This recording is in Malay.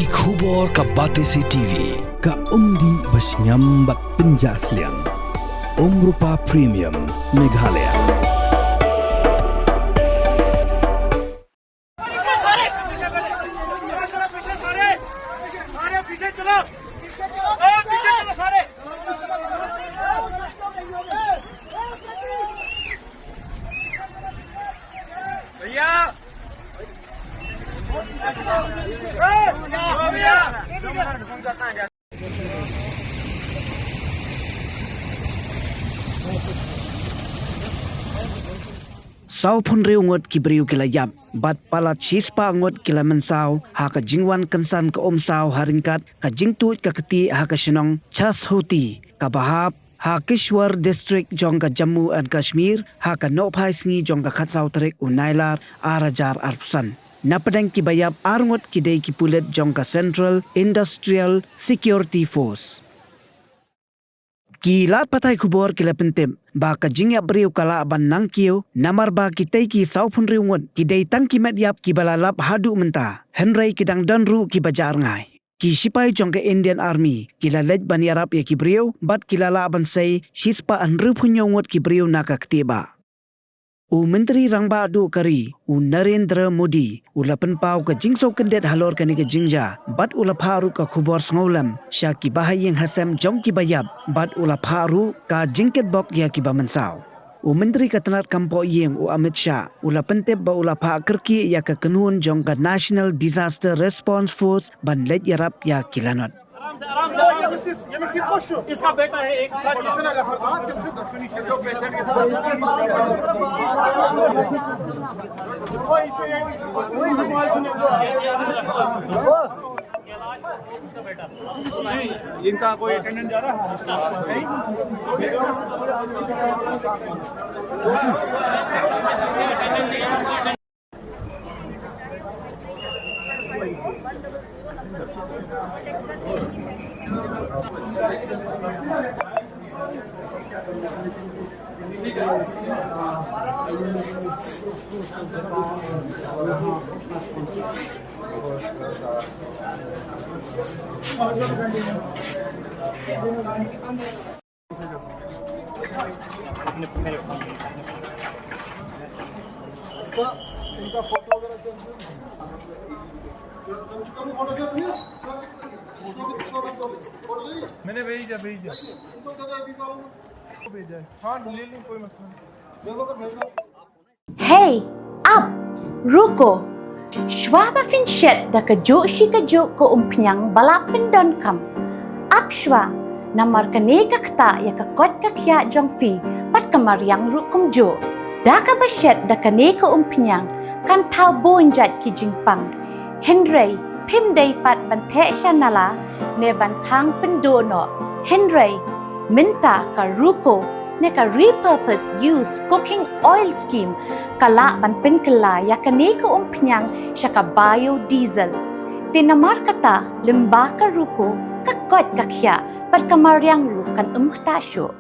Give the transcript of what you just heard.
Ki khubor ka Batesi TV. Ka umdi basnyam bak penjaslian. Rupa Premium Meghalaya. Sau pun riu ngot ki beriu kila yap bat palat chispa ngot kila mensau ha ka jingwan kansan ka omsau haringkat ka jingtut ka keti ha ka shinong chas hoti ka bahap ha Kishwar district jong ka Jammu and Kashmir ha ka nophai sngi jong ka khatsau tarik unailar arajar arpusan napadang ki bayap arngot ki dei ki pulet jong ka Central Industrial Security Force. Kilat patai kubor kila pentem ba ka jingya beriu kala ban nangkiu namar ba kitai ki saupun riungot ki dei tang ki medyap ki balalap hadu menta Henry kidang donru ki bajar ngai ki sipai jong ka Indian Army kila lej ban yarap ya ki beriu bat kila la ban sei shispa anru punyongot ki beriu naka ketiba u menteri rangba adu kari u Narendra Modi u lapan pau ka jingso kendet halor kani ka jingja bat ula pharu ka khubor sngolam sya ki bahayeng hasam jong ki bayap bat ula pharu ka jingket bok ya ki bamansau u menteri katanat kampo yeng u Amit Shah ula pentep ba ula pha kerki ya ka kenun jong ka National Disaster Response Force ban lej yarap ya kilanot इसका बेटा है एक जो पेशेंट के साथ इनका कोई अटेंडेंट जा रहा है इनका फोटो वगैरह मैंने भेजा हाँ ले लूँ कोई मसला नहीं Hey, up, ruko. Shwa fin shet da ka jo shi ka jo ko umpiang balapin don kam. Up shwa, namar ka ne ka kta ya ka kot ka kya jong fi pat kamar yang rukum jo. Da ka ba shet da ka ne ka umpiang kan tau bon jat ki jingpang. Henry, pim day pat ban the shanala ne ban thang pendono. Henry, minta ka ruko ne ka repurpose use cooking oil scheme kala ban pen kala ya kane ko umpnyang sya ka biodiesel tinamar kata limba ka ruko ka kot ka kya pat kamaryang ru kan kta syo